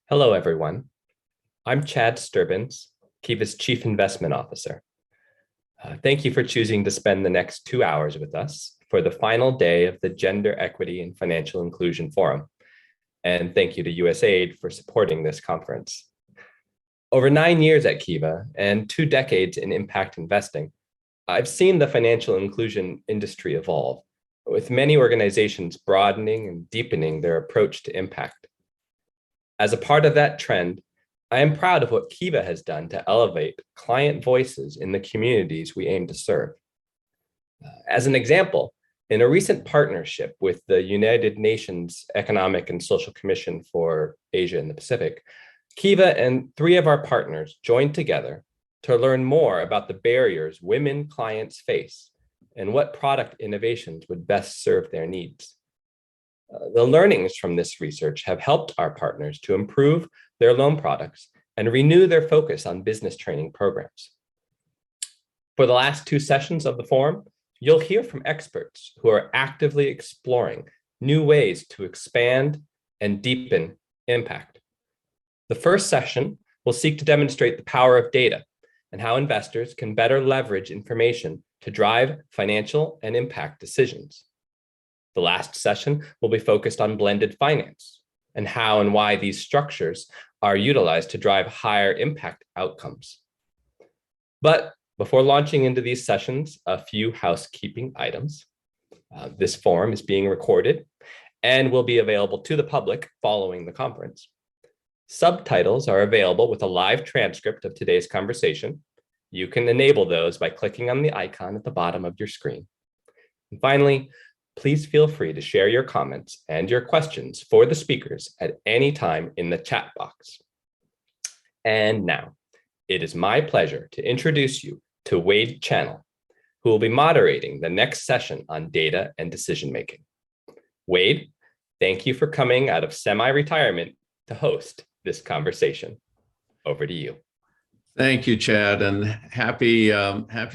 Hello, everyone. I'm Chad Sturbins, Kiva's Chief Investment Officer. Thank you for choosing to spend the next 2 hours with us for the final day of the Gender Equity and Financial Inclusion Forum. And thank you to USAID for supporting this conference. Over 9 years at Kiva and 2 decades in impact investing, I've seen the financial inclusion industry evolve, with many organizations broadening and deepening their approach to impact. As a part of that trend, I am proud of what Kiva has done to elevate client voices in the communities we aim to serve. As an example, in a recent partnership with the United Nations Economic and Social Commission for Asia and the Pacific, Kiva and 3 of our partners joined together to learn more about the barriers women clients face and what product innovations would best serve their needs. The learnings from this research have helped our partners to improve their loan products and renew their focus on business training programs. For the last 2 sessions of the forum, you'll hear from experts who are actively exploring new ways to expand and deepen impact. The first session will seek to demonstrate the power of data and how investors can better leverage information to drive financial and impact decisions. The last session will be focused on blended finance and how and why these structures are utilized to drive higher impact outcomes. But before launching into these sessions, a few housekeeping items. This forum is being recorded and will be available to the public following the conference. Subtitles are available with a live transcript of today's conversation. You can enable those by clicking on the icon at the bottom of your screen. And finally, please feel free to share your comments and your questions for the speakers at any time in the chat box. And now, it is my pleasure to introduce you to Wade Channel, who will be moderating the next session on data and decision-making. Wade, thank you for coming out of semi-retirement to host this conversation. Over to you. Thank you, Chad, and happy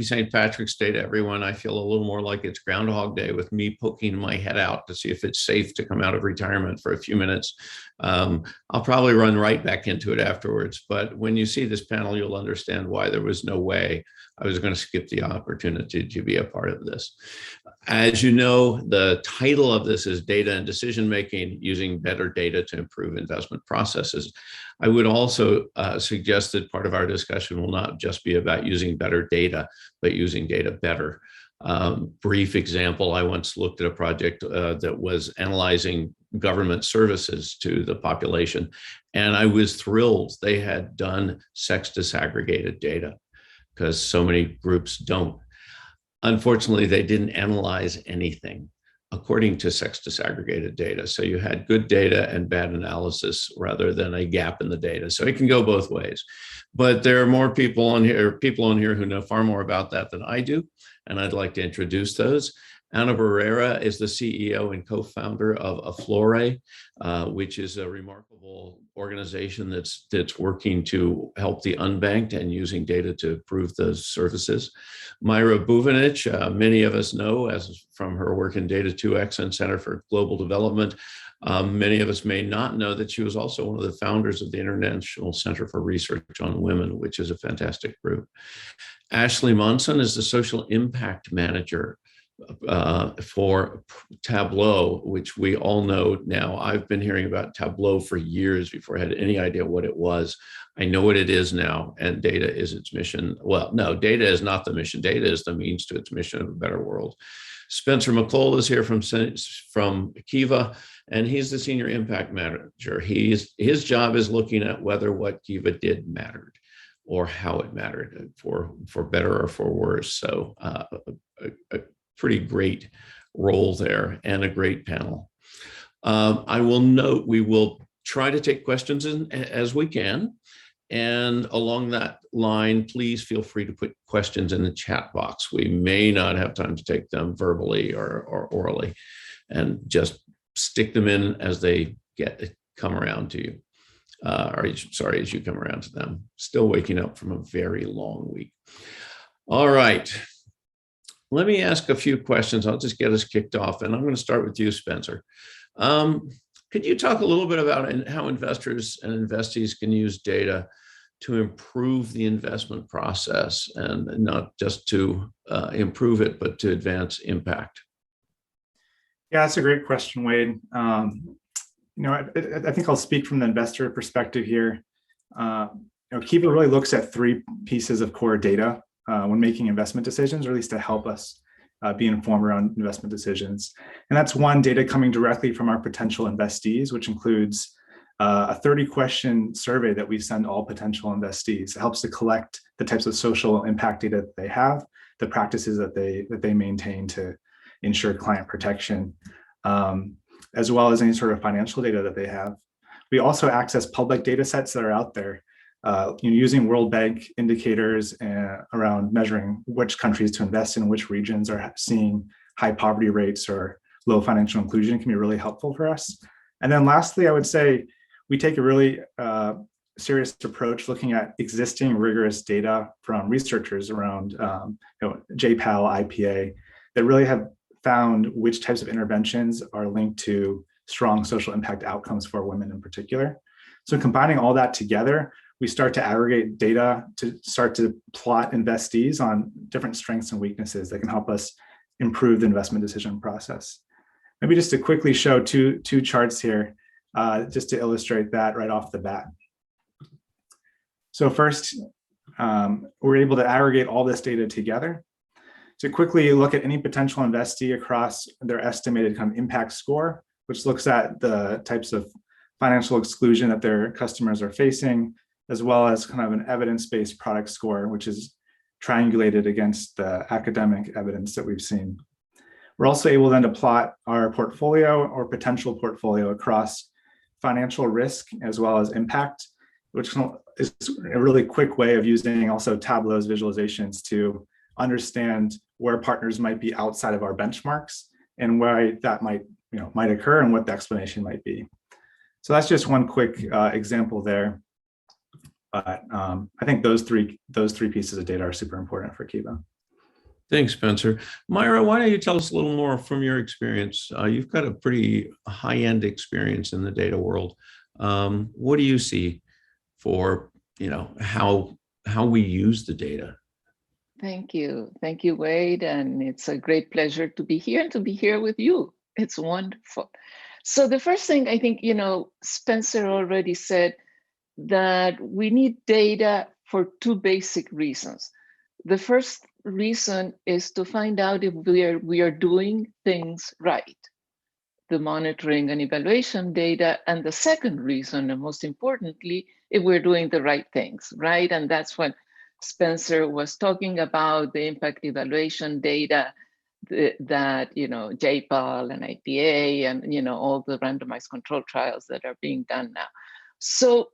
St. Patrick's Day to everyone. I feel a little more like it's Groundhog Day with me poking my head out to see if it's safe to come out of retirement for a few minutes. I'll probably run right back into it afterwards, but when you see this panel, you'll understand why there was no way I was going to skip the opportunity to be a part of this. As you know, the title of this is Data and Decision-Making, Using Better Data to Improve Investment Processes. I would also suggest that part of our discussion will not just be about using better data, but using data better. Brief example, I once looked at a project that was analyzing government services to the population, and I was thrilled they had done sex disaggregated data because so many groups don't. Unfortunately, they didn't analyze anything according to sex disaggregated data. So you had good data and bad analysis rather than a gap in the data. So it can go both ways. But there are more people on here who know far more about that than I do. And I'd like to introduce those. Ana Barrera is the CEO and co-founder of Aflore, which is a remarkable organization that's working to help the unbanked and using data to improve those services. Myra Buvanic, many of us know as from her work in Data 2X and Center for Global Development. Many of us may not know that she was also one of the founders of the International Center for Research on Women, which is a fantastic group. Ashley Monson is the Social Impact Manager for Tableau, which we all know now. I've been hearing about Tableau for years before I had any idea what it was. I know what it is now, and data is its mission. Well, no, data is not the mission. Data is the means to its mission of a better world. Spencer McCole is here from Kiva, and he's the Senior Impact Manager. His job is looking at whether what Kiva did mattered or how it mattered, for better or for worse. So a pretty great role there and a great panel. I will note we will try to take questions as we can. And along that line, please feel free to put questions in the chat box. We may not have time to take them verbally or orally, and just stick them in as they come around to you. As you come around to them. Still waking up from a very long week. All right. Let me ask a few questions. I'll just get us kicked off, and I'm going to start with you, Spencer. Could you talk a little bit about how investors and investees can use data to improve the investment process, and not just to improve it, but to advance impact? Yeah, that's a great question, Wade. I think I'll speak from the investor perspective here. Kiva really looks at three pieces of core data when making investment decisions, or at least to help us be informed around investment decisions. And that's one, data coming directly from our potential investees, which includes a 30-question survey that we send all potential investees. It helps to collect the types of social impact data that they have, the practices that they maintain to ensure client protection, as well as any sort of financial data that they have. We also access public data sets that are out there, using World Bank indicators around measuring which countries to invest in, which regions are seeing high poverty rates or low financial inclusion can be really helpful for us. And then lastly, I would say we take a really serious approach looking at existing rigorous data from researchers around JPAL, IPA, that really have found which types of interventions are linked to strong social impact outcomes for women in particular. So combining all that together, we start to aggregate data to start to plot investees on different strengths and weaknesses that can help us improve the investment decision process. Maybe just to quickly show two charts here, just to illustrate that right off the bat. So first, we're able to aggregate all this data together to quickly look at any potential investee across their estimated kind of impact score, which looks at the types of financial exclusion that their customers are facing, as well as kind of an evidence-based product score, which is triangulated against the academic evidence that we've seen. We're also able then to plot our portfolio or potential portfolio across financial risk as well as impact, which is a really quick way of using also Tableau's visualizations to understand where partners might be outside of our benchmarks and why that might occur and what the explanation might be. So that's just one quick example there. But I think those three pieces of data are super important for Kiva. Thanks, Spencer. Myra, why don't you tell us a little more from your experience? You've got a pretty high-end experience in the data world. What do you see for how we use the data? Thank you, Wade, and it's a great pleasure to be here and to be here with you. It's wonderful. So the first thing I think, Spencer already said that we need data for two basic reasons. The first reason is to find out if we are doing things right, the monitoring and evaluation data. And the second reason, and most importantly, if we're doing the right things, right? And that's when Spencer was talking about the impact evaluation data that JPAL and IPA and all the randomized control trials that are being done now. So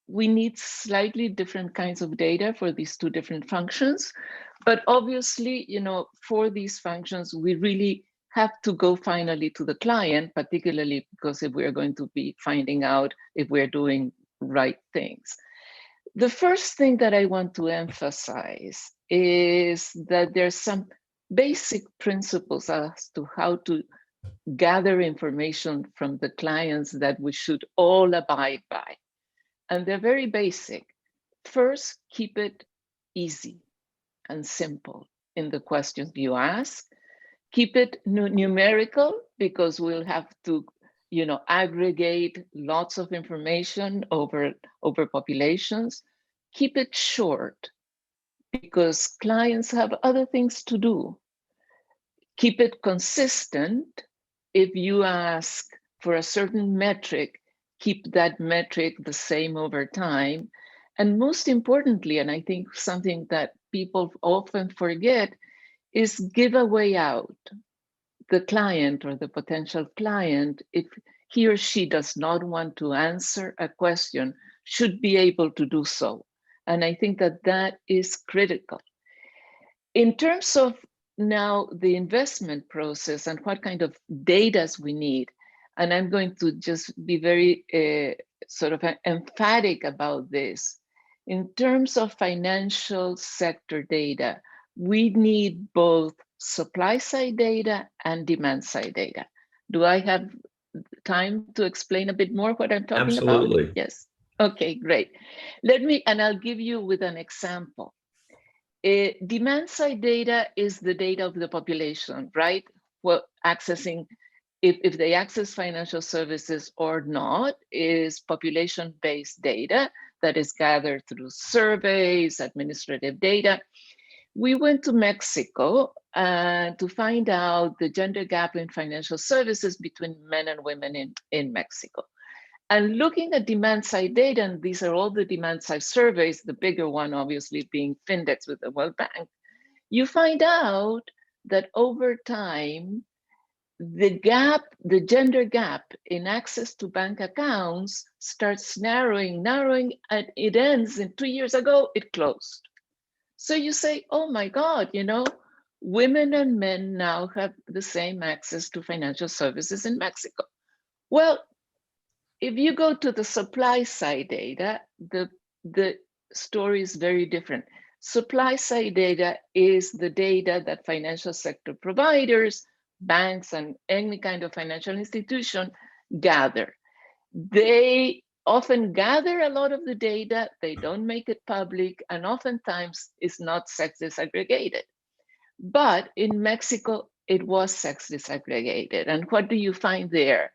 we need slightly different kinds of data for these two different functions, but obviously, for these functions, we really have to go finally to the client, particularly because if we're going to be finding out if we're doing right things. The first thing that I want to emphasize is that there's some basic principles as to how to gather information from the clients that we should all abide by. And they're very basic. First, keep it easy and simple in the questions you ask. Keep it numerical, because we'll have to aggregate lots of information over populations. Keep it short, because clients have other things to do. Keep it consistent. If you ask for a certain metric, keep that metric the same over time. And most importantly, and I think something that people often forget, is give a way out. The client or the potential client, if he or she does not want to answer a question, should be able to do so. And I think that is critical. In terms of now the investment process and what kind of data we need, and I'm going to just be very sort of emphatic about this. In terms of financial sector data, we need both supply side data and demand side data. Do I have time to explain a bit more what I'm talking about? Absolutely. Yes. Okay, great. And I'll give you with an example. Demand side data is the data of the population, right? Well, accessing, if they access financial services or not, is population-based data that is gathered through surveys, administrative data. We went to Mexico to find out the gender gap in financial services between men and women in Mexico. And looking at demand side data, and these are all the demand side surveys, the bigger one obviously being Findex with the World Bank, you find out that over time, the gender gap in access to bank accounts starts narrowing, and it ends in 2 years ago, it closed. So you say, oh my God, women and men now have the same access to financial services in Mexico. Well, if you go to the supply side data, the story is very different. Supply side data is the data that financial sector providers, banks, and any kind of financial institution gather. They often gather a lot of the data, they don't make it public, and oftentimes it's not sex disaggregated. But in Mexico, it was sex disaggregated. And what do you find there?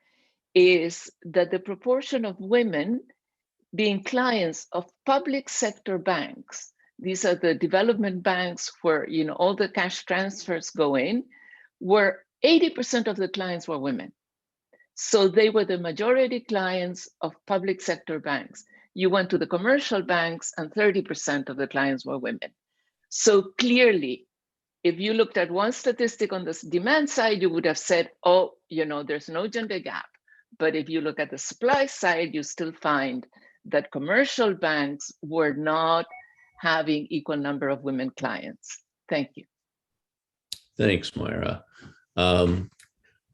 Is that the proportion of women being clients of public sector banks, these are the development banks where all the cash transfers go in, where 80% of the clients were women. So they were the majority clients of public sector banks. You went to the commercial banks and 30% of the clients were women. So clearly, if you looked at one statistic on the demand side, you would have said, oh, there's no gender gap. But if you look at the supply side, you still find that commercial banks were not having equal number of women clients. Thank you. Thanks, Myra.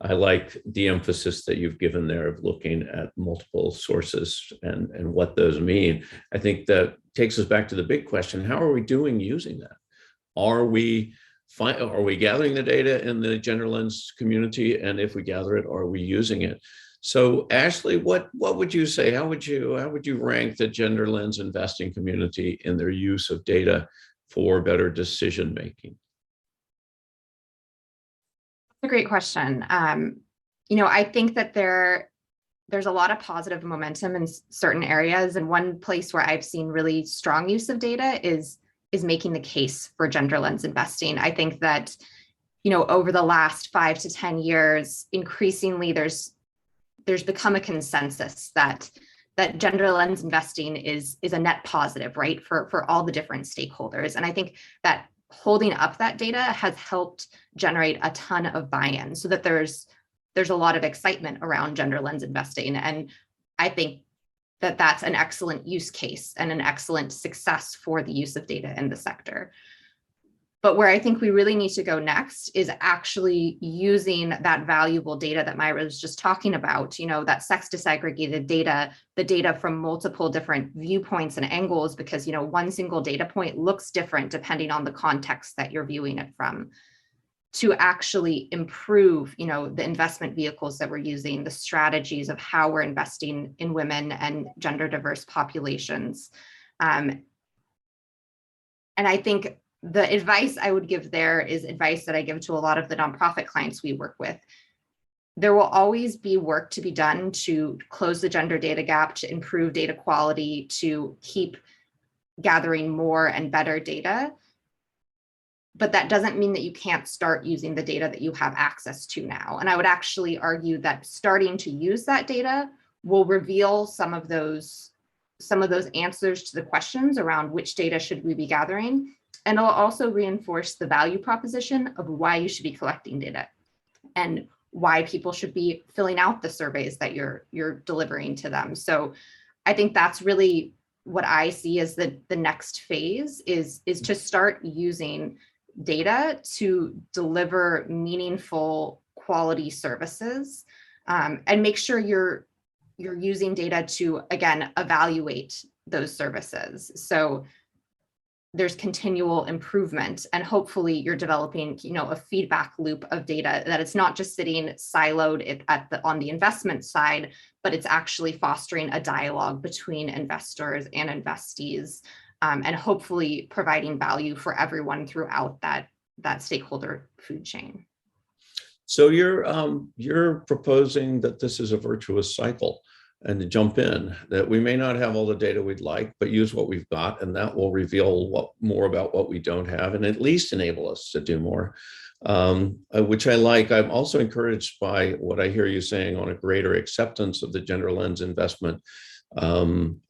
I like the emphasis that you've given there of looking at multiple sources and what those mean. I think that takes us back to the big question: how are we doing using that? Are we gathering the data in the gender lens community? And if we gather it, are we using it? So Ashley, what would you say? How would you rank the gender lens investing community in their use of data for better decision making? A great question. I think that there's a lot of positive momentum in certain areas, and one place where I've seen really strong use of data is making the case for gender lens investing. I think that over the last 5 to 10 years, increasingly there's become a consensus that gender lens investing is a net positive, right, for all the different stakeholders. And I think that holding up that data has helped generate a ton of buy-in, so that there's a lot of excitement around gender lens investing. And I think that that's an excellent use case and an excellent success for the use of data in the sector. But where I think we really need to go next is actually using that valuable data that Myra was just talking about, that sex disaggregated data, the data from multiple different viewpoints and angles, because, one single data point looks different depending on the context that you're viewing it from, to actually improve, the investment vehicles that we're using, the strategies of how we're investing in women and gender diverse populations. And I think the advice I would give there is advice that I give to a lot of the nonprofit clients we work with. There will always be work to be done to close the gender data gap, to improve data quality, to keep gathering more and better data. But that doesn't mean that you can't start using the data that you have access to now. And I would actually argue that starting to use that data will reveal some of those answers to the questions around which data should we be gathering. And it'll also reinforce the value proposition of why you should be collecting data and why people should be filling out the surveys that you're delivering to them. So I think that's really what I see as the next phase is to start using data to deliver meaningful quality services, and make sure you're using data to, again, evaluate those services. So there's continual improvement, and hopefully you're developing, a feedback loop of data, that it's not just sitting siloed on the investment side, but it's actually fostering a dialogue between investors and investees, and hopefully providing value for everyone throughout that stakeholder food chain. So you're proposing that this is a virtuous cycle, and to jump in, that we may not have all the data we'd like, but use what we've got, and that will reveal more about what we don't have, and at least enable us to do more, which I like. I'm also encouraged by what I hear you saying on a greater acceptance of the gender lens investment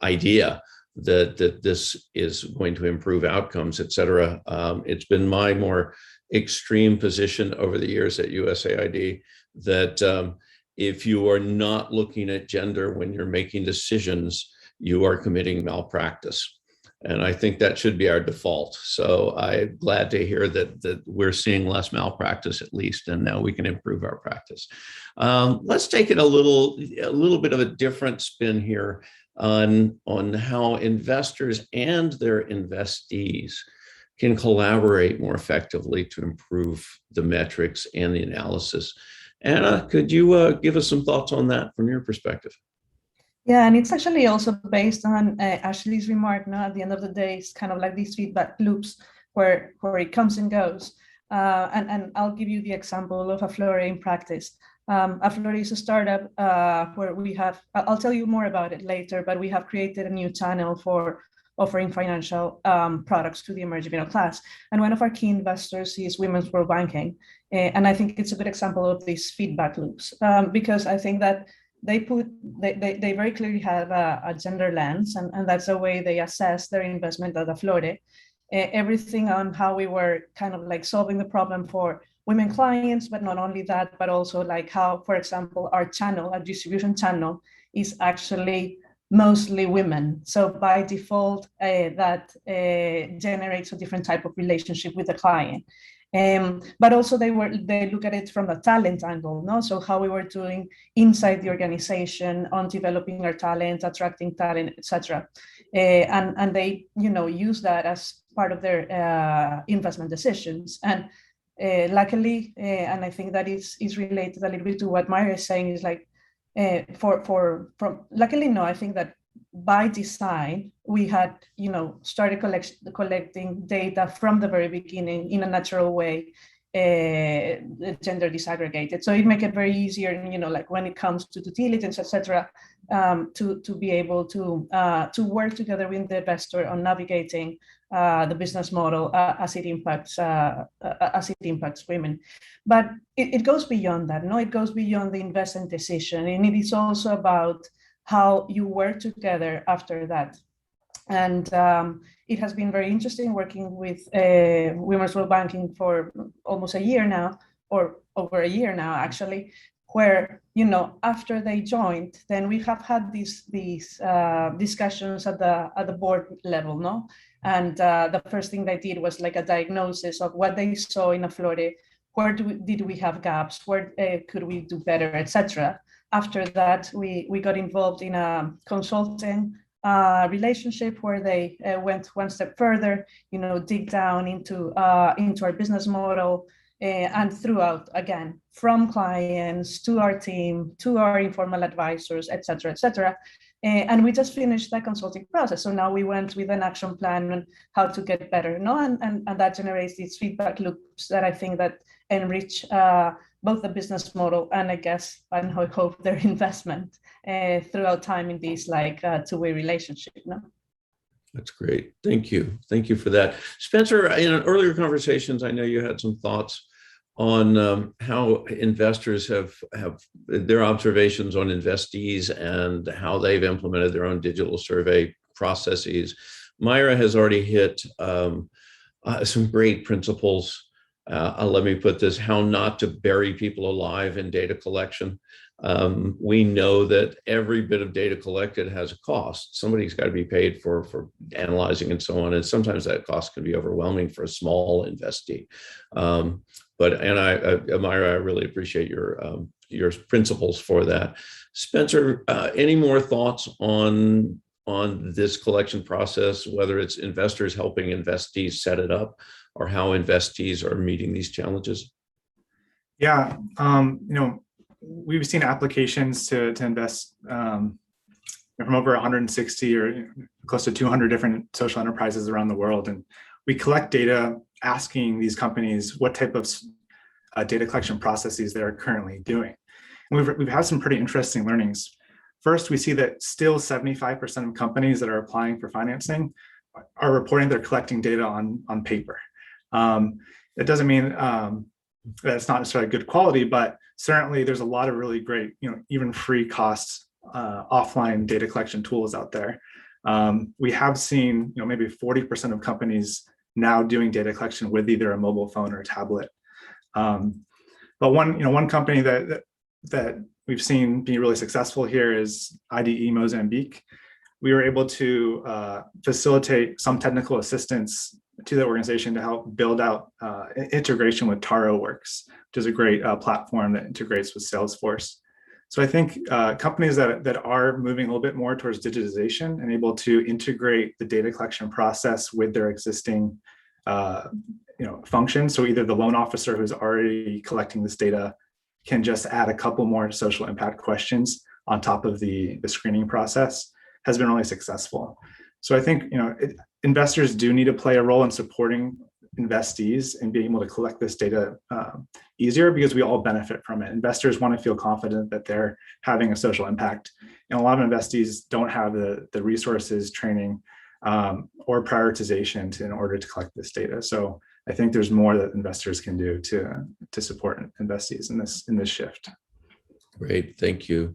idea, that this is going to improve outcomes, et cetera. It's been my more extreme position over the years at USAID that if you are not looking at gender when you're making decisions, you are committing malpractice. And I think that should be our default. So I'm glad to hear that we're seeing less malpractice, at least, and now we can improve our practice. Let's take it a little bit of a different spin here on how investors and their investees can collaborate more effectively to improve the metrics and the analysis. Anna, could you give us some thoughts on that from your perspective? Yeah, and it's actually also based on Ashley's remark. No, at the end of the day, it's kind of like these feedback loops where it comes and goes. And I'll give you the example of Aflore in practice. Aflore is a startup where we have, I'll tell you more about it later, but we have created a new channel for offering financial products to the emerging middle class. And one of our key investors is Women's World Banking. And I think it's a good example of these feedback loops, because I think that they very clearly have a gender lens, and that's the way they assess their investment at Aflore. Everything on how we were kind of like solving the problem for women clients, but not only that, but also like how, for example, our distribution channel is actually mostly women. So by default, that generates a different type of relationship with the client. But also they look at it from the talent angle, no? So how we were doing inside the organization on developing our talent, attracting talent, etc. And they, use that as part of their investment decisions. And luckily, and I think that is related a little bit to what Myra is saying, is like, luckily, no, I think that by design, we had, started collecting data from the very beginning in a natural way, gender disaggregated. So it make it very easier, like when it comes to due diligence, etc., to be able to work together with the investor on navigating the business model as it impacts women. But it goes beyond that. No, it goes beyond the investment decision, and it is also about how you work together after that. And it has been very interesting working with Women's World Banking for almost a year now, or over a year now, actually, where, after they joined, then we have had these discussions at the board level, no? And the first thing they did was like a diagnosis of what they saw in Aflore, where did we have gaps, where could we do better, etc. After that, we got involved in a consulting relationship where they went one step further, dig down into our business model, and throughout, again, from clients to our team, to our informal advisors, etc., etc. And we just finished that consulting process. So now we went with an action plan on how to get better, and that generates these feedback loops that I think that enrich both the business model and I hope their investment throughout time in these two-way relationship. No? That's great. Thank you. Thank you for that. Spencer, in earlier conversations, I know you had some thoughts on how investors have their observations on investees and how they've implemented their own digital survey processes. Myra has already hit some great principles. Let me put this: how not to bury people alive in data collection. We know that every bit of data collected has a cost. Somebody's got to be paid for analyzing and so on. And sometimes that cost can be overwhelming for a small investee. Myra, I really appreciate your principles for that. Spencer, any more thoughts on on this collection process, whether it's investors helping investees set it up or how investees are meeting these challenges? Yeah, we've seen applications to invest from over 160 or close to 200 different social enterprises around the world. And we collect data asking these companies what type of data collection processes they're currently doing. And we've had some pretty interesting learnings. First, we see that still 75% of companies that are applying for financing are reporting they're collecting data on paper. It doesn't mean that it's not necessarily good quality, but certainly there's a lot of really great, even free costs offline data collection tools out there. We have seen, maybe 40% of companies now doing data collection with either a mobile phone or a tablet. But one company that we've seen be really successful here is IDE Mozambique. We were able to facilitate some technical assistance to the organization to help build out integration with TaroWorks, which is a great platform that integrates with Salesforce. So I think companies that are moving a little bit more towards digitization and able to integrate the data collection process with their existing functions. So either the loan officer who's already collecting this data can just add a couple more social impact questions on top of the screening process has been really successful. So I think investors do need to play a role in supporting investees and being able to collect this data easier, because we all benefit from it. Investors want to feel confident that they're having a social impact, and a lot of investees don't have the resources, training, or prioritization in order to collect this data. So I think there's more that investors can do to support investees in this shift. Great, thank you.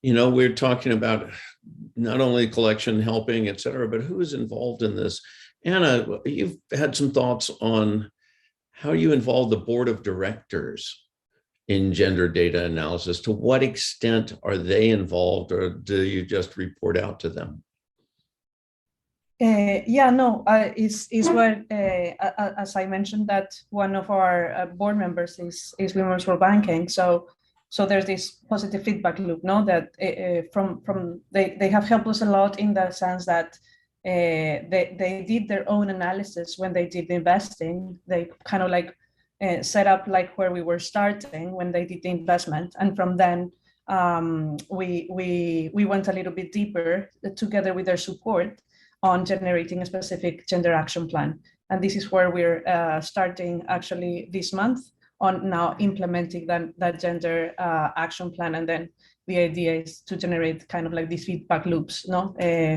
We're talking about not only collection, helping, et cetera, but who is involved in this? Anna, you've had some thoughts on how you involve the board of directors in gender data analysis. To what extent are they involved, or do you just report out to them? Is what, as I mentioned, that one of our board members is Women's for Banking. So there's this positive feedback loop, that they have helped us a lot in the sense that they did their own analysis when they did the investing. They kind of set up where we were starting when they did the investment, and from then we went a little bit deeper together with their support on generating a specific gender action plan. And this is where we're starting actually this month on now implementing that gender action plan. And then the idea is to generate kind of these feedback loops,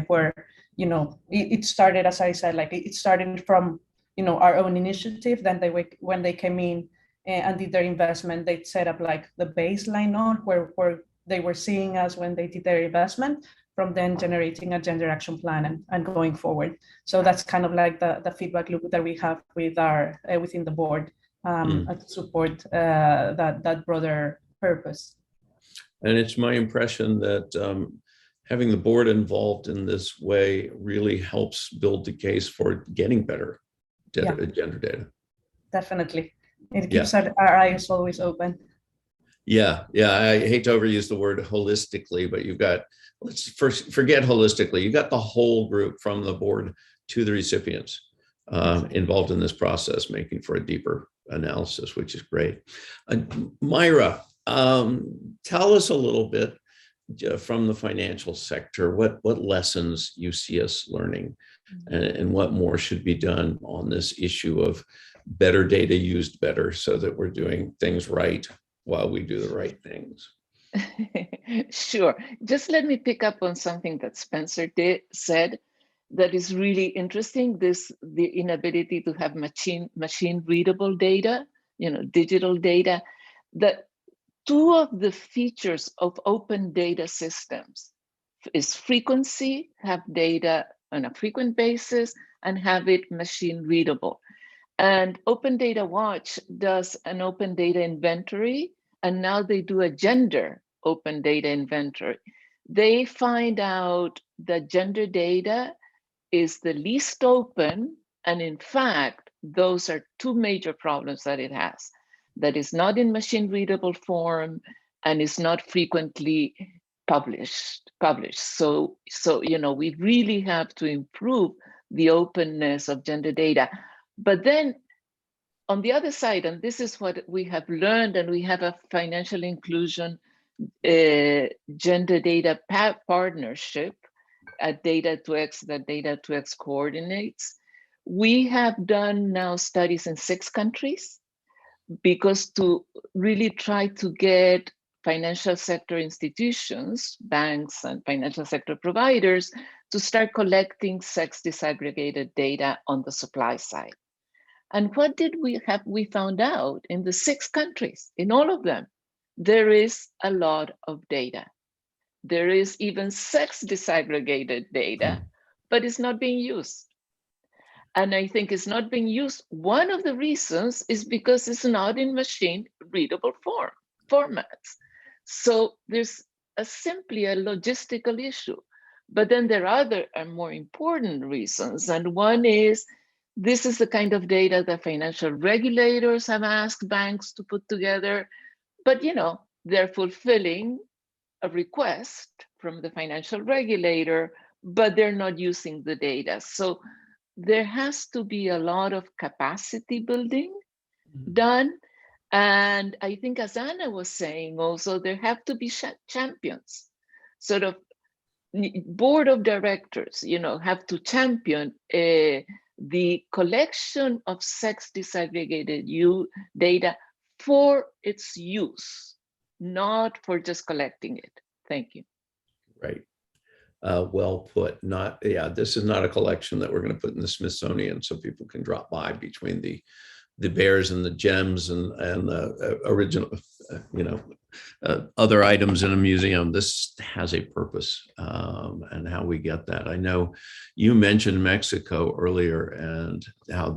where, it started, as I said, it started from, our own initiative. Then when they came in and did their investment, they set up the baseline where they were seeing us when they did their investment, from then generating a gender action plan and going forward. So that's kind of the feedback loop that we have with our within the board to support that broader purpose. And it's my impression that having the board involved in this way really helps build the case for getting better gender data. Definitely. It keeps our eyes always open. Yeah, I hate to overuse the word holistically, but let's first forget holistically. You got the whole group from the board to the recipients involved in this process, making for a deeper analysis, which is great. Myra, tell us a little bit from the financial sector, what lessons you see us learning, and what more should be done on this issue of better data used better, so that we're doing things right while we do the right things. Sure. Just let me pick up on something that Spencer said that is really interesting. The inability to have machine readable data, digital data. That two of the features of open data systems is frequency, have data on a frequent basis, and have it machine readable. And Open Data Watch does an open data inventory, and now they do a gender open data inventory. They find out that gender data is the least open, and in fact, those are two major problems that it has. That is not in machine readable form and is not frequently published. So we really have to improve the openness of gender data. But then on the other side, and this is what we have learned, and we have a financial inclusion gender data partnership at Data2X that Data2X coordinates. We have done now studies in 6 countries, because to really try to get financial sector institutions, banks and financial sector providers to start collecting sex disaggregated data on the supply side. And what did we found out in the 6 countries, in all of them, there is a lot of data. There is even sex disaggregated data, but it's not being used. And I think it's not being used. One of the reasons is because it's not in machine readable formats. So there's simply a logistical issue. But then there are other and more important reasons. And one is, this is the kind of data that financial regulators have asked banks to put together, but they're fulfilling a request from the financial regulator, but they're not using the data. So there has to be a lot of capacity building done. And I think, as Anna was saying also, there have to be champions, sort of board of directors, have to champion the collection of sex disaggregated data for its use, not for just collecting it. Thank you. Right. Well put. This is not a collection that we're going to put in the Smithsonian so people can drop by between the bears and the gems and the original, other items in a museum. This has a purpose, and how we get that. I know you mentioned Mexico earlier and how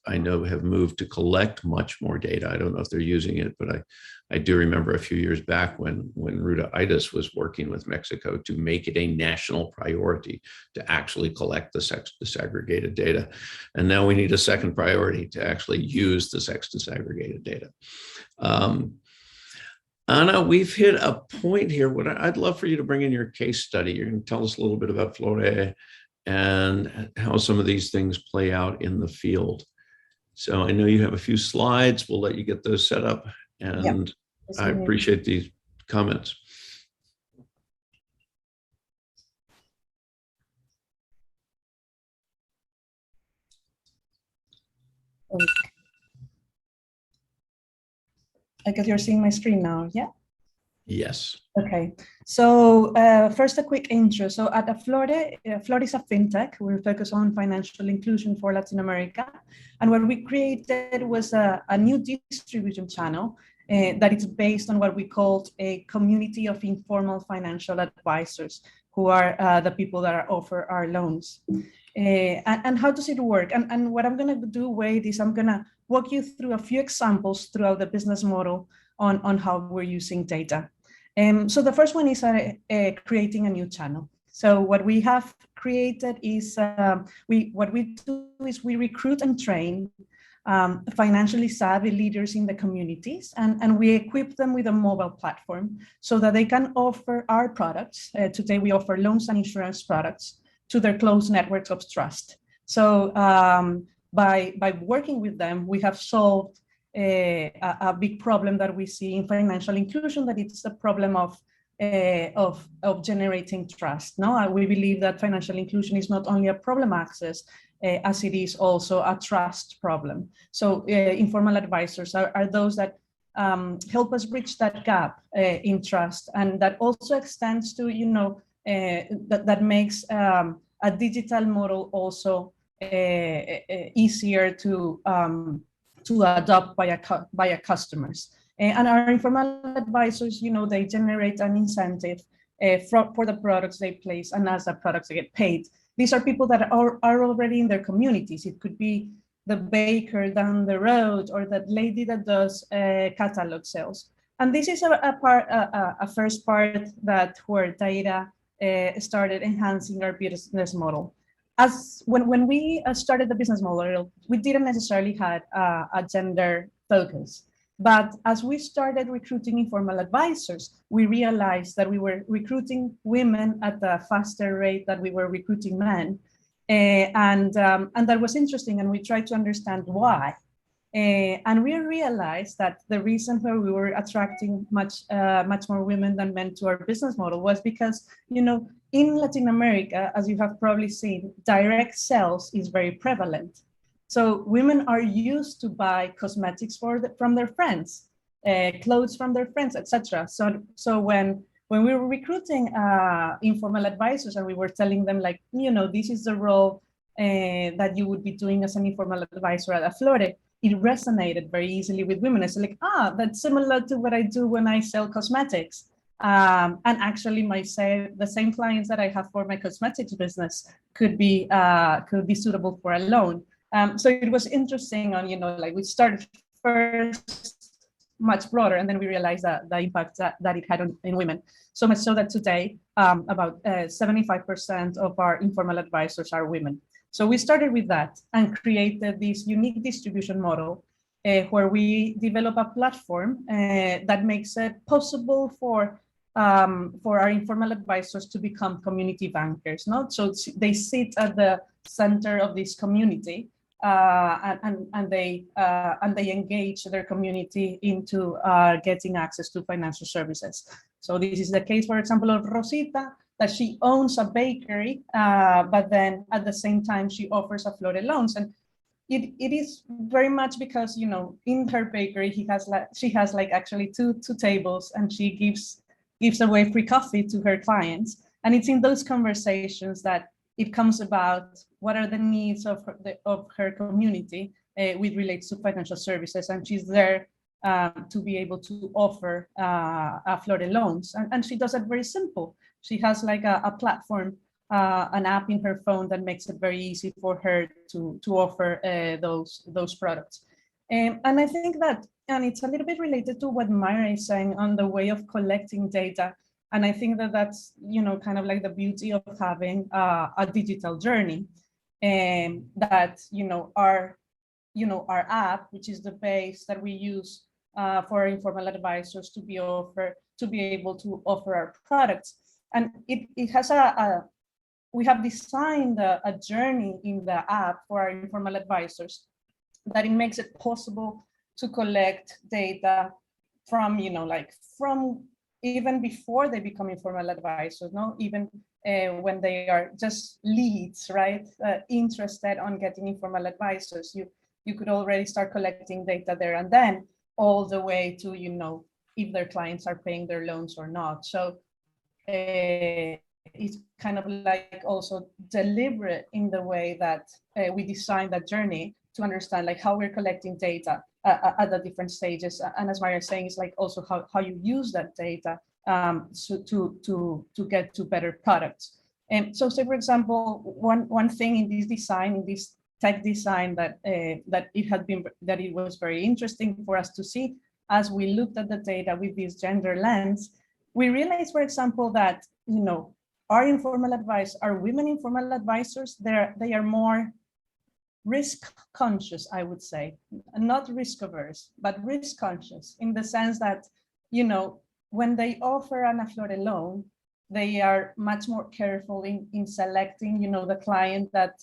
I know have moved to collect much more data. I don't know if they're using it, but I do remember a few years back when Ruta Itis was working with Mexico to make it a national priority to actually collect the sex disaggregated data. And now we need a second priority to actually use the sex disaggregated data. Anna, we've hit a point here. I'd love for you to bring in your case study. You're going to tell us a little bit about Florida and how some of these things play out in the field. So I know you have a few slides. We'll let you get those set up. And I appreciate these comments. Okay. I guess you're seeing my screen now, yeah? Yes. Okay, so first a quick intro. So at Florida is a fintech. We're focused on financial inclusion for Latin America. And what we created was a new distribution channel that is based on what we called a community of informal financial advisors, who are the people that offer our loans. And how does it work? And what I'm gonna do, Wade, is I'm gonna walk you through a few examples throughout the business model on how we're using data. So the first one is creating a new channel. So what we have created is, what we do is we recruit and train financially savvy leaders in the communities, and we equip them with a mobile platform so that they can offer our products. Today we offer loans and insurance products to their close networks of trust. So by working with them, we have solved a big problem that we see in financial inclusion, that it's the problem of generating trust. No, we believe that financial inclusion is not only a problem access, as it is also a trust problem. So informal advisors are those that help us bridge that gap in trust, and that also extends to, that makes a digital model also easier to adopt by our customers. And our informal advisors, they generate an incentive for the products they place, and as the products they get paid. These are people that are already in their communities. It could be the baker down the road or that lady that does catalog sales. And this is a first part where data started enhancing our business model. As when we started the business model, we didn't necessarily have a gender focus. But as we started recruiting informal advisors, we realized that we were recruiting women at a faster rate than we were recruiting men. And that was interesting, and we tried to understand why. And we realized that the reason why we were attracting much more women than men to our business model was because, in Latin America, as you have probably seen, direct sales is very prevalent. So women are used to buy cosmetics from their friends, clothes from their friends, etc. So when we were recruiting informal advisors and we were telling them like, this is the role that you would be doing as an informal advisor at Aflore, it resonated very easily with women. It's like, that's similar to what I do when I sell cosmetics. And actually, the same clients that I have for my cosmetics business could be suitable for a loan. So it was interesting on, we started first much broader, and then we realized that the impact that it had in women. So much so that today, about 75% of our informal advisors are women. So we started with that and created this unique distribution model where we develop a platform that makes it possible for our informal advisors to become community bankers. So they sit at the center of this community and they engage their community into getting access to financial services. So this is the case, for example, of Rosita, that she owns a bakery, but then at the same time she offers Aflore loans. And it is very much because, in her bakery she has actually two tables, and she gives away free coffee to her clients. And it's in those conversations that it comes about what are the needs of her community with relates to financial services, and she's there to be able to offer Aflore loans, and she does it very simple. She has like a platform, an app in her phone that makes it very easy for her to offer those products. And I think that, and it's a little bit related to what Myra is saying on the way of collecting data. And I think that that's, kind of like the beauty of having a digital journey, and that, our app, which is the base that we use for informal advisors to be able to offer our products. And it has we have designed a journey in the app for our informal advisors that it makes it possible to collect data from, from even before they become informal advisors, even when they are just leads, right? Interested on getting informal advisors, you could already start collecting data there and then, all the way to, if their clients are paying their loans or not. So it's kind of like also deliberate in the way that we design that journey to understand like how we're collecting data at the different stages. And as Maria is saying, it's like also how you use that data to get to better products. And so say, for example, one thing in this design, in this tech design that it was very interesting for us to see as we looked at the data with this gender lens, we realized, for example, that, our women informal advisors, they are more risk conscious, I would say, not risk averse, but risk conscious in the sense that, when they offer an Aflore loan, they are much more careful in selecting, the client that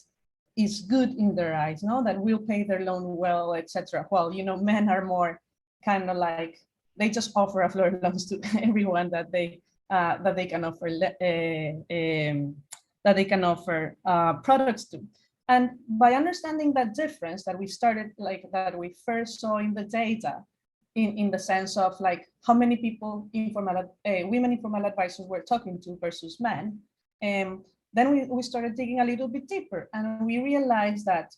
is good in their eyes, that will pay their loan well, etc. Well, men are more kind of like, they just offer Aflore loans to everyone that they can offer products to. And by understanding that difference that we started, that we first saw in the data, in the sense of like how many people women informal advisors were talking to versus men, then we started digging a little bit deeper, and we realized that,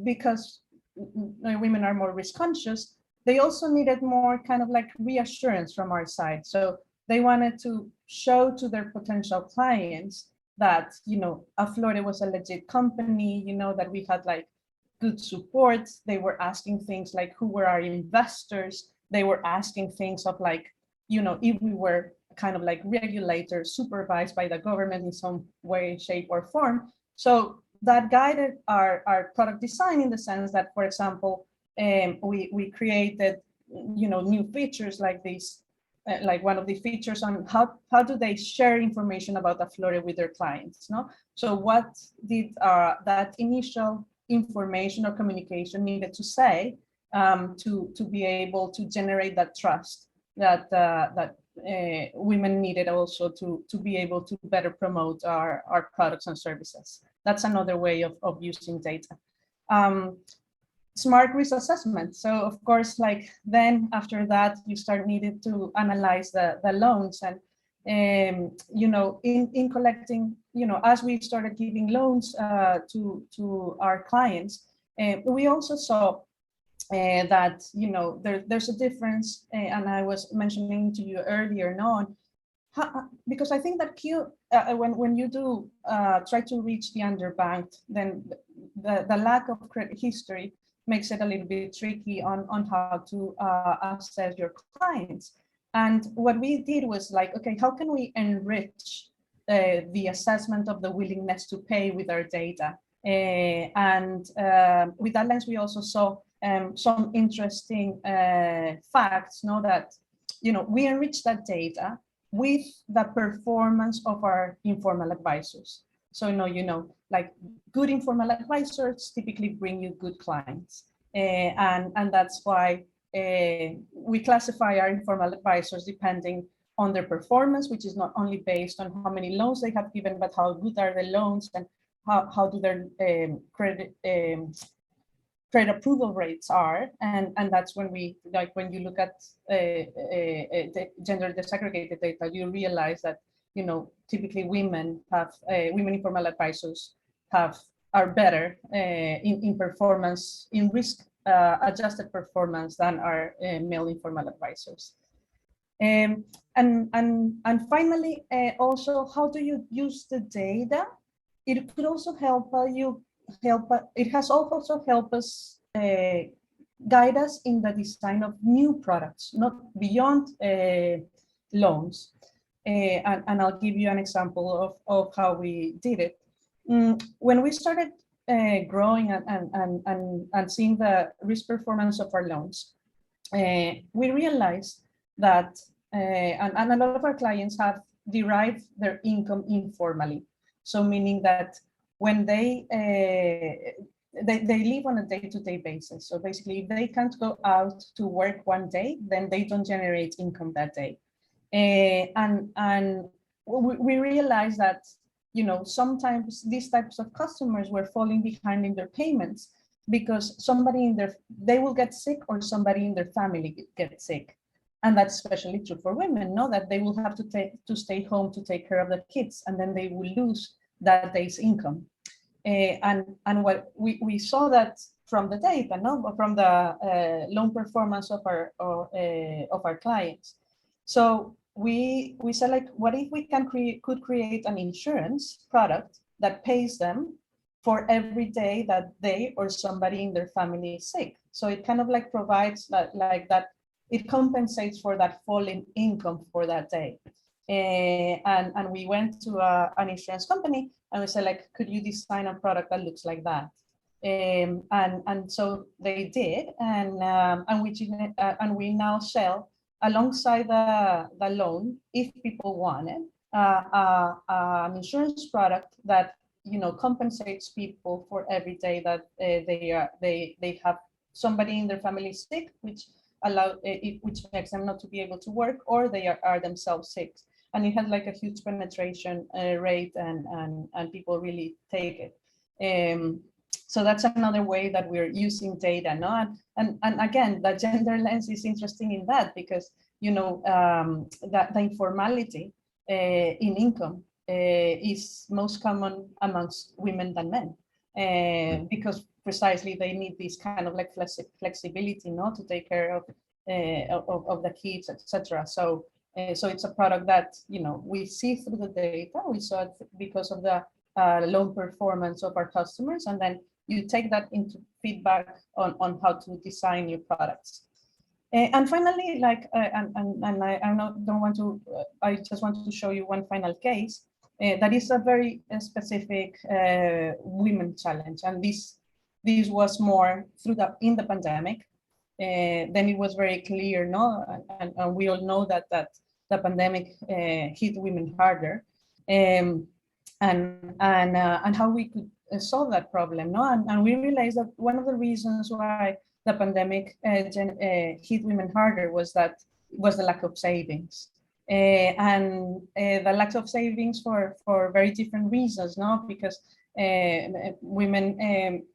because women are more risk conscious, they also needed more kind of like reassurance from our side. So they wanted to show to their potential clients that, Aflore was a legit company, that we had like good support. They were asking things like, who were our investors? They were asking things of like, if we were kind of like regulators supervised by the government in some way, shape, or form. So that guided our product design in the sense that, for example, we created new features like this, like one of the features on how do they share information about the Florida with their clients, no? So what did that initial information or communication needed to say to be able to generate that trust that women needed also to be able to better promote our products and services. That's another way of using data. Smart risk assessment. So of course, like then after that, you start needed to analyze the loans and in collecting, as we started giving loans to our clients, we also saw that there's a difference, and I was mentioning to you earlier on, because I think that when you do try to reach the underbanked, then the lack of credit history makes it a little bit tricky on how to assess your clients. And what we did was like, okay, how can we enrich the assessment of the willingness to pay with our data? And with that lens, we also saw some interesting facts, that we enrich that data with the performance of our informal advisors. So like good informal advisors typically bring you good clients, and that's why we classify our informal advisors depending on their performance, which is not only based on how many loans they have given, but how good are the loans and how do their credit approval rates are, and that's when we, like, when you look at the gender disaggregated data, you realize that typically women informal advisors are better in performance, in risk adjusted performance than our male informal advisors. And finally, also, how do you use the data? It could also help you. It has also helped us guide us in the design of new products, not beyond loans. And I'll give you an example of how we did it. When we started growing and seeing the risk performance of our loans, we realized that, and a lot of our clients have derived their income informally. So meaning that when they live on a day-to-day basis. So basically, if they can't go out to work one day, then they don't generate income that day. And we realized that sometimes these types of customers were falling behind in their payments because they will get sick or somebody in their family gets sick. And that's especially true for women, that they will have to stay home to take care of the kids, and then they will lose that day's income. And what we saw that from the data, from the loan performance of our clients. So we said, like, what if we could create an insurance product that pays them for every day that they or somebody in their family is sick? So it kind of like provides that, it compensates for that fall in income for that day. And we went to an insurance company and we said, like, could you design a product that looks like that? And so they did, and we now sell alongside the loan, if people want it, an insurance product that compensates people for every day that they have somebody in their family sick, which makes them not to be able to work, or they are themselves sick. And it has like a huge penetration rate, and people really take it. So that's another way that we're using data, and again, the gender lens is interesting in that, because that the informality in income is most common amongst women than men, because precisely they need this kind of like flexibility, to take care of the kids, etc. So it's a product that we see through the data. We saw it because of the loan performance of our customers, and then you take that into feedback on how to design your products. And finally, I just want to show you one final case that is a very specific women challenge, and this was more in the pandemic. then it was very clear, no, and we all know that the pandemic hit women harder, and how we could solve that problem, no, and we realized that one of the reasons why the pandemic hit women harder was the lack of savings. And the lack of savings for very different reasons, no? Because women,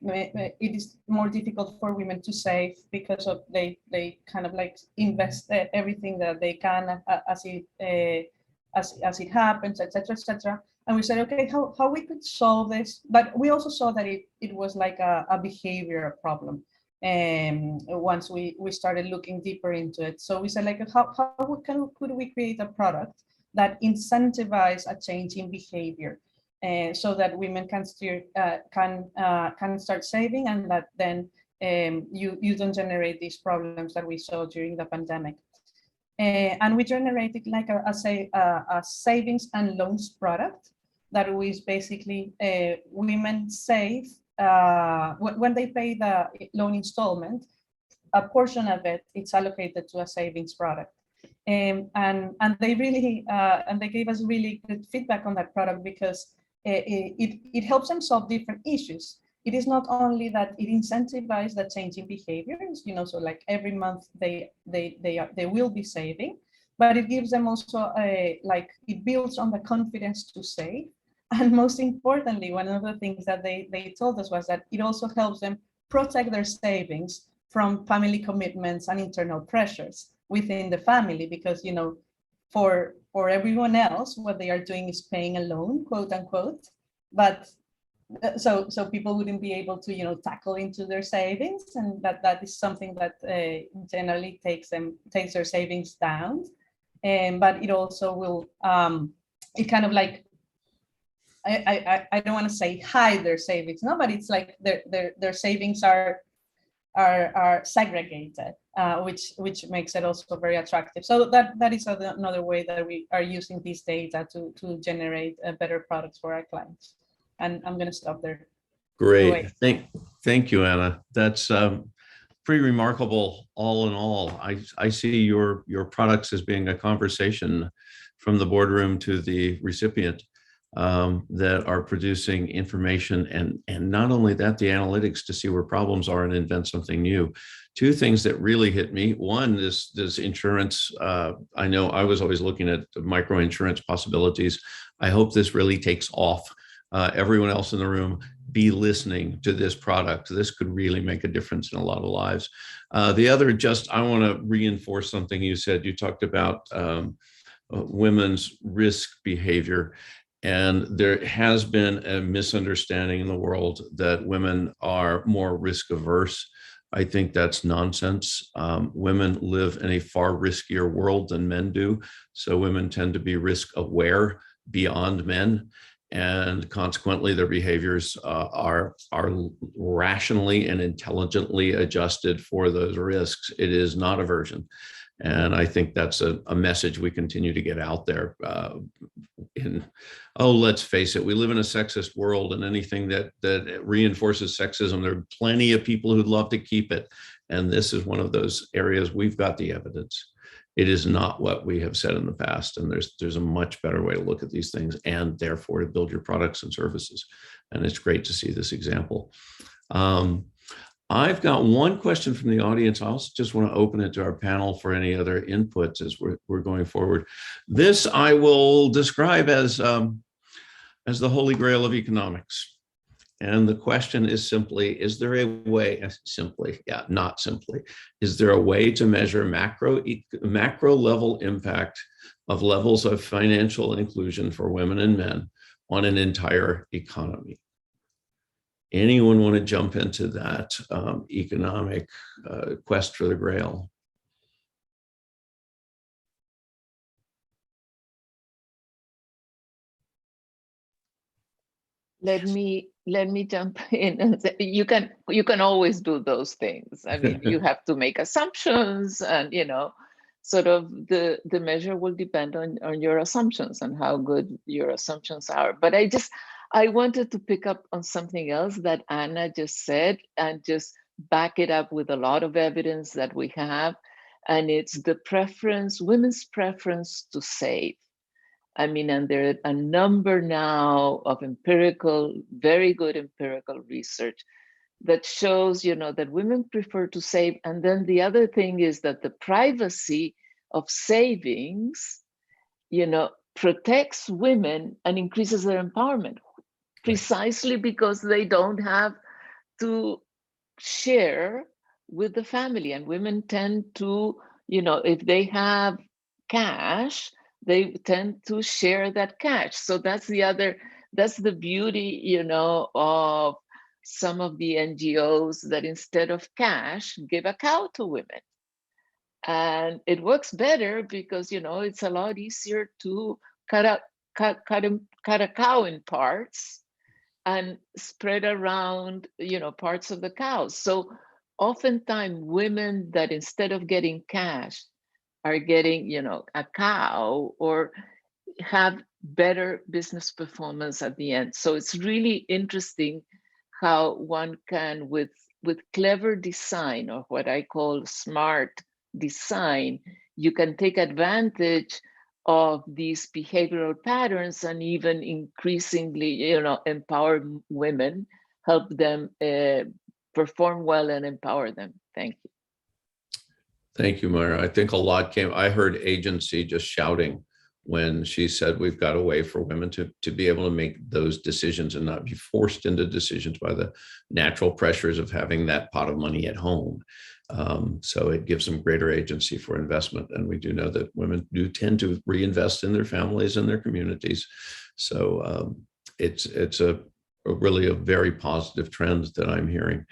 it is more difficult for women to save because of they kind of like invest everything that they can as it happens, etc., etc. And we said, okay, how we could solve this, but we also saw that it was like a behavioral problem. And once we started looking deeper into it, so we said, like, how could we create a product that incentivizes a change in behavior, so that women can start saving, and that then you don't generate these problems that we saw during the pandemic. And we generated like a savings and loans product that was basically women save. When they pay the loan installment, a portion of it it's allocated to a savings product, and they really and they gave us really good feedback on that product, because it helps them solve different issues. It is not only that it incentivizes the change in behaviors, you know, so like every month they will be saving, but it gives them also like it builds on the confidence to save. And most importantly, one of the things that they told us was that it also helps them protect their savings from family commitments and internal pressures within the family, because, you know, for everyone else, what they are doing is paying a loan, quote unquote, but so people wouldn't be able to, you know, tackle into their savings, and that is something that generally takes their savings down. But it also will it kind of like, I don't want to say hide their savings, no, but it's like their savings are segregated, which makes it also very attractive. So that is another way that we are using this data to generate better products for our clients. And I'm going to stop there. Great. Thank you, Anna. That's pretty remarkable. All in all, I see your products as being a conversation from the boardroom to the recipient, that are producing information, and not only that, the analytics to see where problems are and invent something new. Two things that really hit me. One is this insurance. I know I was always looking at micro insurance possibilities. I hope this really takes off. Everyone else in the room, be listening to this product. This could really make a difference in a lot of lives. The other, I want to reinforce something you said. You talked about women's risk behavior. And there has been a misunderstanding in the world that women are more risk averse. I think that's nonsense. Women live in a far riskier world than men do. So women tend to be risk aware beyond men. And consequently, their behaviors are rationally and intelligently adjusted for those risks. It is not aversion. And I think that's a message we continue to get out there. Let's face it, we live in a sexist world, and anything that reinforces sexism, there are plenty of people who'd love to keep it. And this is one of those areas we've got the evidence. It is not what we have said in the past. And there's a much better way to look at these things, and therefore to build your products and services. And it's great to see this example. I've got one question from the audience. I also just want to open it to our panel for any other inputs as we're going forward. This I will describe as the holy grail of economics. And the question is simply, is there a way, not simply, is there a way to measure macro level impact of levels of financial inclusion for women and men on an entire economy? Anyone want to jump into that economic quest for the grail? Let me jump in and say, you can always do those things. I mean, you have to make assumptions, and sort of the measure will depend on your assumptions and how good your assumptions are. But I wanted to pick up on something else that Anna just said, and just back it up with a lot of evidence that we have. And it's the preference, women's preference to save. I mean, and there are a number now of empirical, very good empirical research that shows, that women prefer to save. And then the other thing is that the privacy of savings, protects women and increases their empowerment, precisely because they don't have to share with the family. And women tend to, if they have cash, they tend to share that cash. So that's the beauty, of some of the NGOs that instead of cash, give a cow to women. And it works better because, it's a lot easier to cut a cow in parts and spread around, parts of the cow. So oftentimes women that instead of getting cash are getting, a cow, or have better business performance at the end. So it's really interesting how one can, with clever design, or what I call smart design, you can take advantage of these behavioral patterns and even increasingly, empower women, help them perform well and empower them. Thank you. Thank you, Myra. I think a lot I heard agency just shouting when she said we've got a way for women to be able to make those decisions and not be forced into decisions by the natural pressures of having that pot of money at home. So it gives them greater agency for investment. And we do know that women do tend to reinvest in their families and their communities. So it's a really a very positive trend that I'm hearing.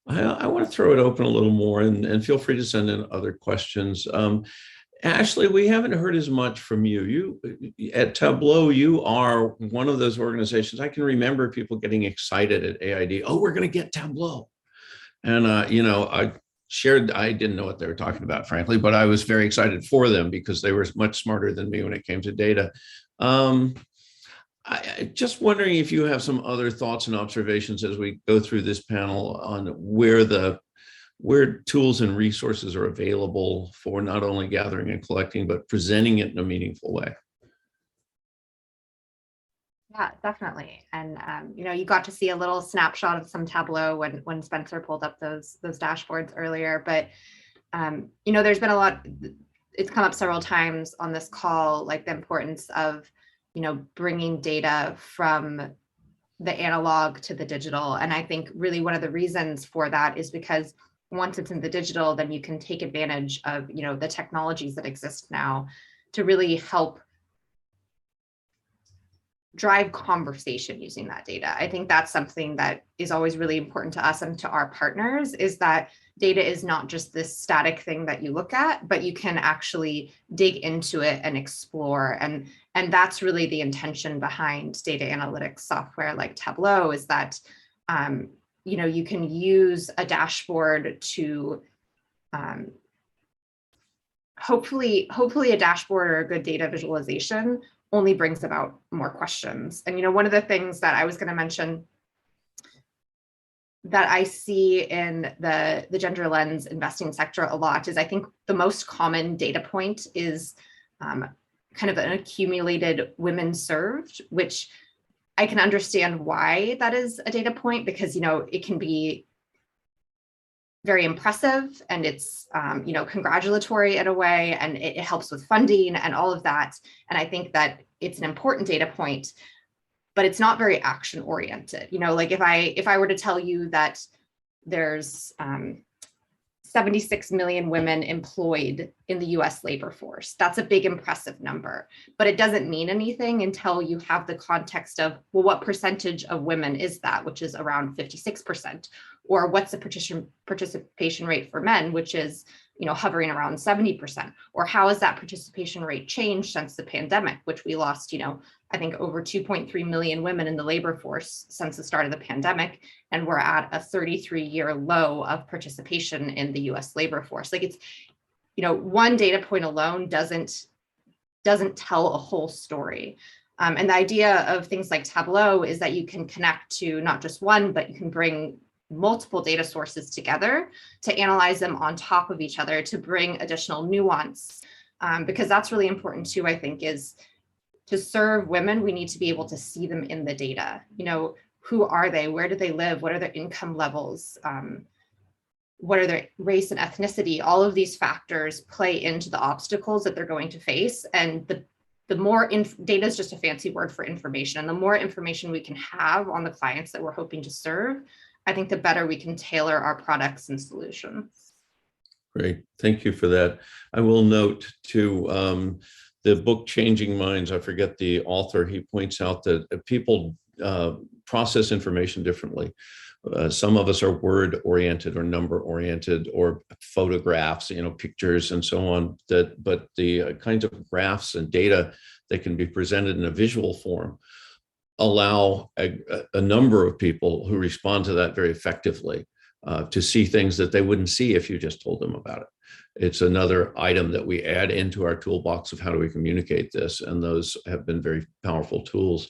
I want to throw it open a little more, and feel free to send in other questions. Ashley, we haven't heard as much from you. You at Tableau, you are one of those organizations. I can remember people getting excited at AID. Oh, we're going to get Tableau. And, I didn't know what they were talking about, frankly, but I was very excited for them because they were much smarter than me when it came to data. I just wondering if you have some other thoughts and observations as we go through this panel on where tools and resources are available for not only gathering and collecting, but presenting it in a meaningful way. Yeah, definitely. And, you got to see a little snapshot of some Tableau when Spencer pulled up those dashboards earlier, but, there's been a lot, it's come up several times on this call, like the importance of, bringing data from the analog to the digital. And I think really one of the reasons for that is because once it's in the digital, then you can take advantage of, the technologies that exist now to really help drive conversation using that data. I think that's something that is always really important to us and to our partners, is that data is not just this static thing that you look at, but you can actually dig into it and explore. And that's really the intention behind data analytics software like Tableau, is that you can use a dashboard to hopefully a dashboard or a good data visualization only brings about more questions. And one of the things that I was going to mention that I see in the gender lens investing sector a lot is, I think the most common data point is kind of an accumulated women served, which I can understand why that is a data point, because it can be very impressive and it's congratulatory in a way, and it helps with funding and all of that. And I think that it's an important data point, but it's not very action oriented. Like if I were to tell you that there's 76 million women employed in the US labor force, that's a big impressive number, but it doesn't mean anything until you have the context of, well, what percentage of women is that, which is around 56%, or what's the participation rate for men, which is hovering around 70%, or how has that participation rate changed since the pandemic, which we lost, I think over 2.3 million women in the labor force since the start of the pandemic, and we're at a 33-year low of participation in the US labor force. Like it's, one data point alone doesn't tell a whole story. And the idea of things like Tableau is that you can connect to not just one, but you can bring multiple data sources together to analyze them on top of each other to bring additional nuance. Because that's really important too, I think, is to serve women, we need to be able to see them in the data. You know, who are they? Where do they live? What are their income levels? What are their race and ethnicity? All of these factors play into the obstacles that they're going to face. And the more data is just a fancy word for information. And the more information we can have on the clients that we're hoping to serve, I think the better we can tailor our products and solutions. Great, thank you for that. I will note too, the book Changing Minds, I forget the author, he points out that people process information differently. Some of us are word oriented or number oriented or photographs, you know, pictures and so on, but the kinds of graphs and data that can be presented in a visual form allow a number of people who respond to that very effectively to see things that they wouldn't see if you just told them about it. It's another item that we add into our toolbox of how do we communicate this, and those have been very powerful tools.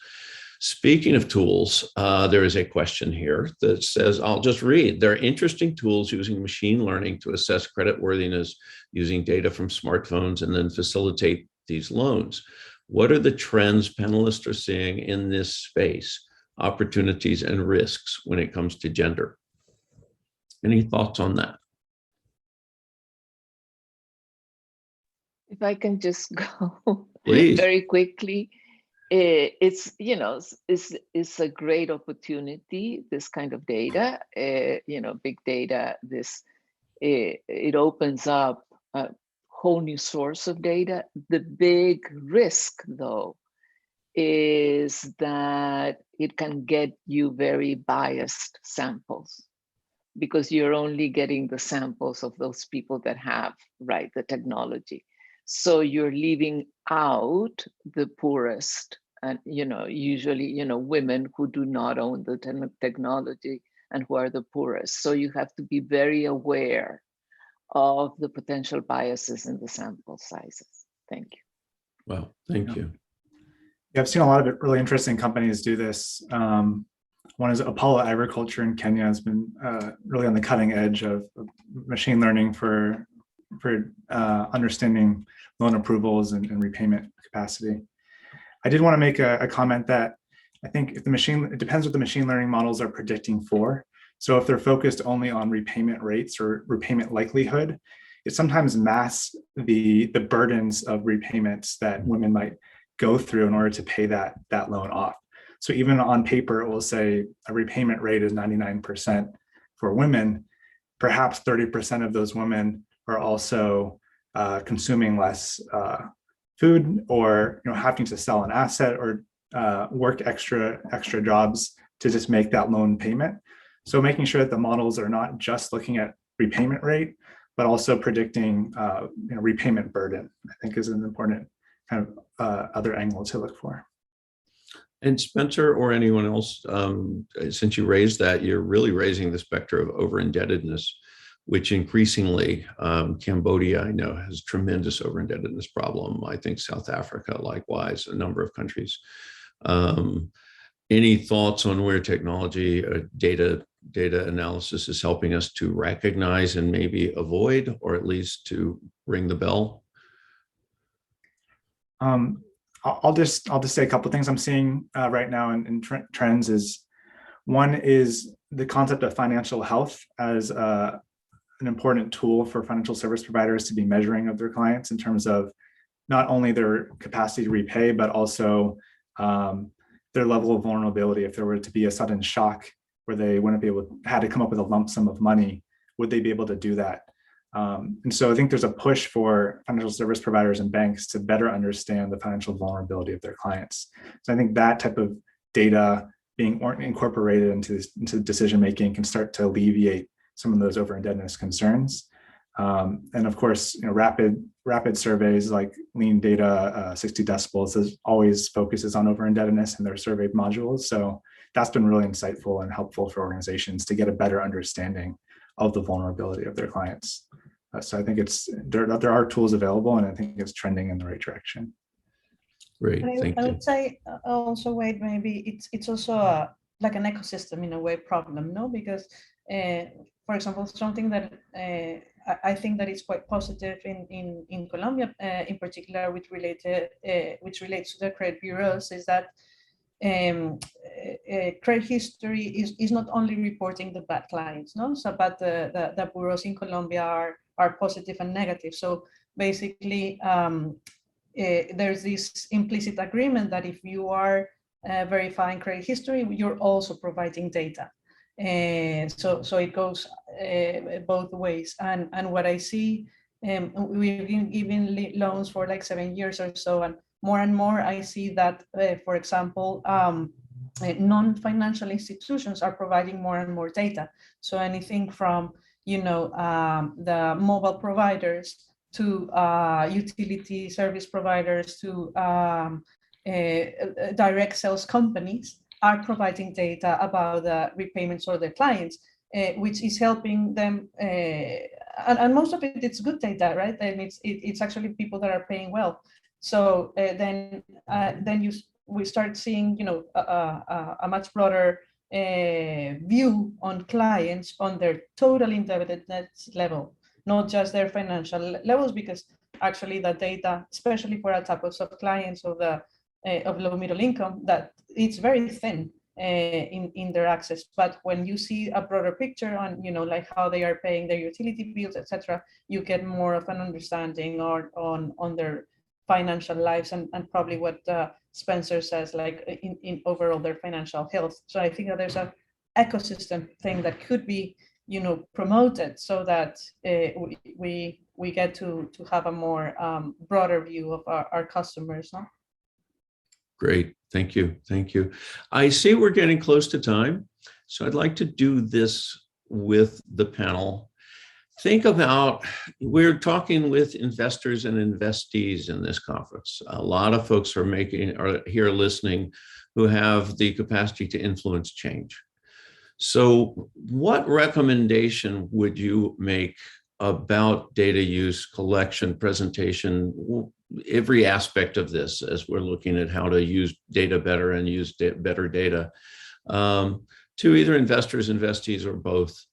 Speaking of tools, there is a question here that says, I'll just read, there are interesting tools using machine learning to assess creditworthiness using data from smartphones and then facilitate these loans. What are the trends panelists are seeing in this space, opportunities and risks when it comes to gender? Any thoughts on that? If I can just go Please. very quickly, it's, you know, it's a great opportunity, this kind of data, you know, big data, it opens up a whole new source of data. The big risk though, is that it can get you very biased samples, because you're only getting the samples of those people that have, right, the technology. So you're leaving out the poorest, and, you know, usually, you know, women who do not own the technology and who are the poorest. So you have to be very aware of the potential biases in the sample sizes. Thank you. Well, thank you. Yeah, I've seen a lot of really interesting companies do this. One is Apollo Agriculture in Kenya has been really on the cutting edge of machine learning for understanding loan approvals and repayment capacity. I did want to make a comment that I think if it depends what the machine learning models are predicting for. So if they're focused only on repayment rates or repayment likelihood, it sometimes masks the burdens of repayments that women might go through in order to pay that loan off. So even on paper, it will say a repayment rate is 99% for women. Perhaps 30% of those women are also consuming less food, or having to sell an asset or work extra jobs to just make that loan payment. So making sure that the models are not just looking at repayment rate, but also predicting repayment burden, I think is an important kind of other angle to look for. And Spencer or anyone else, since you raised that, you're really raising the specter of over-indebtedness, which increasingly Cambodia, I know, has tremendous over-indebtedness problem. I think South Africa, likewise, a number of countries. Any thoughts on where technology, data analysis is helping us to recognize and maybe avoid, or at least to ring the bell? I'll just say a couple of things I'm seeing right now in trends. Is one is the concept of financial health as an important tool for financial service providers to be measuring of their clients in terms of not only their capacity to repay, but also their level of vulnerability. If there were to be a sudden shock where they wouldn't had to come up with a lump sum of money, would they be able to do that? And so I think there's a push for financial service providers and banks to better understand the financial vulnerability of their clients. So I think that type of data being incorporated into decision-making can start to alleviate some of those over-indebtedness concerns. And of course, rapid surveys like Lean Data 60 Decibels always focuses on over-indebtedness in their surveyed modules. So that's been really insightful and helpful for organizations to get a better understanding of the vulnerability of their clients. So I think there are tools available, and I think it's trending in the right direction. Great, thank you. I would say also, Wade, maybe it's also like an ecosystem in a way problem, no? Because For example, something that I think that is quite positive in Colombia, in particular, which relates to the credit bureaus, is that credit history is not only reporting the bad clients, no, so but the bureaus in Colombia are positive and negative. So basically, there's this implicit agreement that if you are verifying credit history, you're also providing data. So it goes both ways. And what I see, we've been giving loans for like 7 years or so, and more I see that, for example, non-financial institutions are providing more and more data. So anything from, the mobile providers to utility service providers to direct sales companies are providing data about the repayments of their clients, which is helping them. And most of it's good data, right? And it's actually people that are paying well. So then we start seeing, a much broader view on clients on their total indebtedness level, not just their financial levels, because actually the data, especially for a type of clients of low middle income, that it's very thin in their access. But when you see a broader picture on, like how they are paying their utility bills, etc., you get more of an understanding on their financial lives and probably what Spencer says, like in overall their financial health. So I think that there's an ecosystem thing that could be, promoted so that we get to have a more broader view of our customers. No? Great, thank you, thank you. I see we're getting close to time, so I'd like to do this with the panel. Think about, we're talking with investors and investees in this conference. A lot of folks are here listening who have the capacity to influence change. So what recommendation would you make about data use, collection, presentation, every aspect of this as we're looking at how to use data better and use better data to either investors, investees, or both?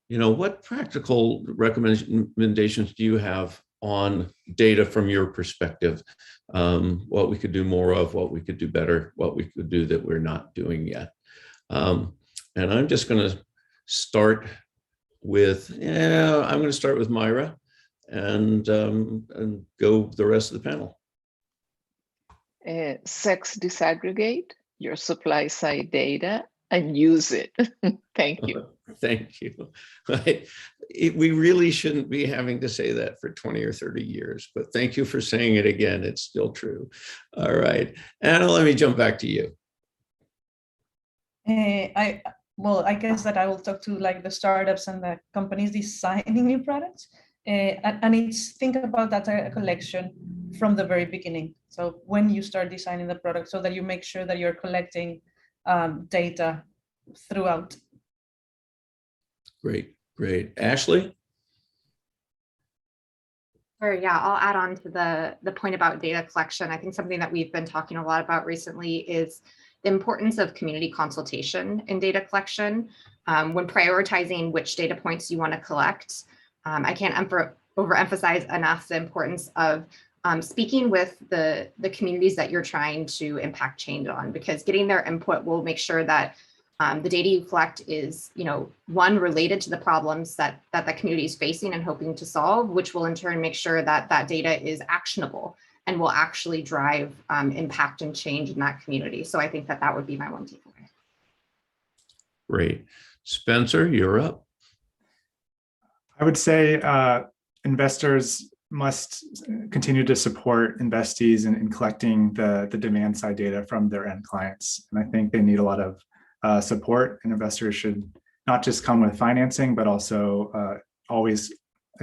What practical recommendations do you have on data from your perspective? What we could do more of, what we could do better, what we could do that we're not doing yet. And I'm just going to start with, I'm going to start with Myra and go the rest of the panel. Sex disaggregate your supply side data and use it. Thank you. Thank you. We really shouldn't be having to say that for 20 or 30 years, but thank you for saying it again. It's still true. All right. Anna, let me jump back to you. I guess that I will talk to like the startups and the companies designing new products. And it's think about data collection from the very beginning. So when you start designing the product, so that you make sure that you're collecting data throughout. Great, great. Ashley? Sure, yeah, I'll add on to the point about data collection. I think something that we've been talking a lot about recently is the importance of community consultation in data collection. When prioritizing which data points you want to collect, I can't overemphasize enough the importance of speaking with the communities that you're trying to impact change on, because getting their input will make sure that the data you collect is, one, related to the problems that the community is facing and hoping to solve, which will in turn make sure that that data is actionable and will actually drive impact and change in that community. So I think that would be my one takeaway. Great. Spencer, you're up. I would say investors must continue to support investees in collecting the demand side data from their end clients. And I think they need a lot of support, and investors should not just come with financing, but also always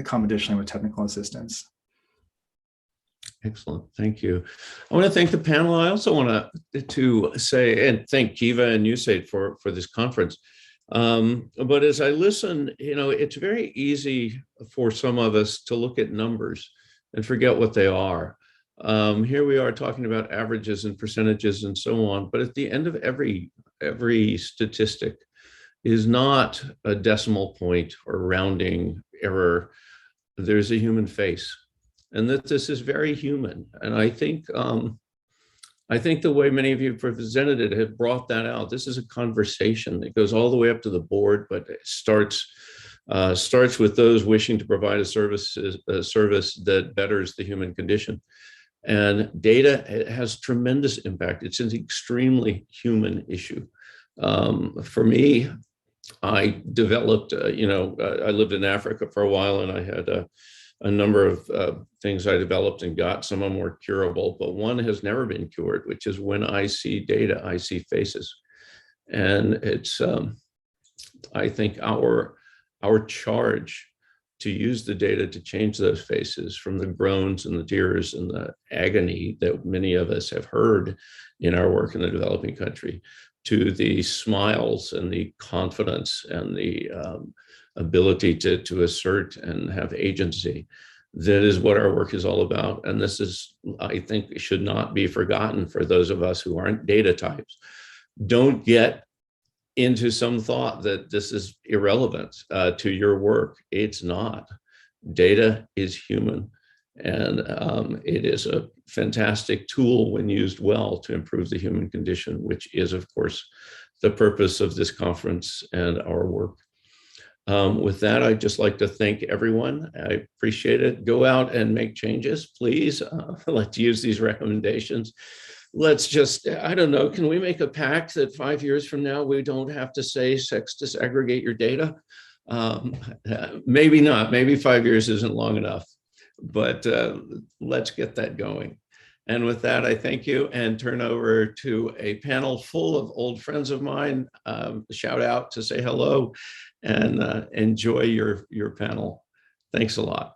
come additionally with technical assistance. Excellent, thank you. I want to thank the panel. I also want to say and thank Kiva and USAID for this conference. But as I listen, it's very easy for some of us to look at numbers and forget what they are. Here we are talking about averages and percentages and so on, but at the end of every statistic is not a decimal point or rounding error. There's a human face, and that this is very human. And I think the way many of you have presented it have brought that out. This is a conversation that goes all the way up to the board, but it starts with those wishing to provide a service that betters the human condition. And data has tremendous impact. It's an extremely human issue. For me, I developed, I lived in Africa for a while, and I had a number of things I developed and got. Some of them were curable, but one has never been cured, which is when I see data, I see faces. And it's, I think our charge to use the data to change those faces, from the groans and the tears and the agony that many of us have heard in our work in the developing country, to the smiles and the confidence and the ability to assert and have agency. That is what our work is all about. And this is, I think, should not be forgotten for those of us who aren't data types. Don't get into some thought that this is irrelevant to your work. It's not. Data is human, and it is a fantastic tool when used well to improve the human condition, which is, of course, the purpose of this conference and our work. With that, I'd just like to thank everyone. I appreciate it. Go out and make changes, please. Let's use these recommendations. Let's just, I don't know, can we make a pact that 5 years from now, we don't have to say sex disaggregate your data? Maybe not, maybe 5 years isn't long enough, but let's get that going. And with that, I thank you and turn over to a panel full of old friends of mine. Shout out to say hello and enjoy your panel. Thanks a lot.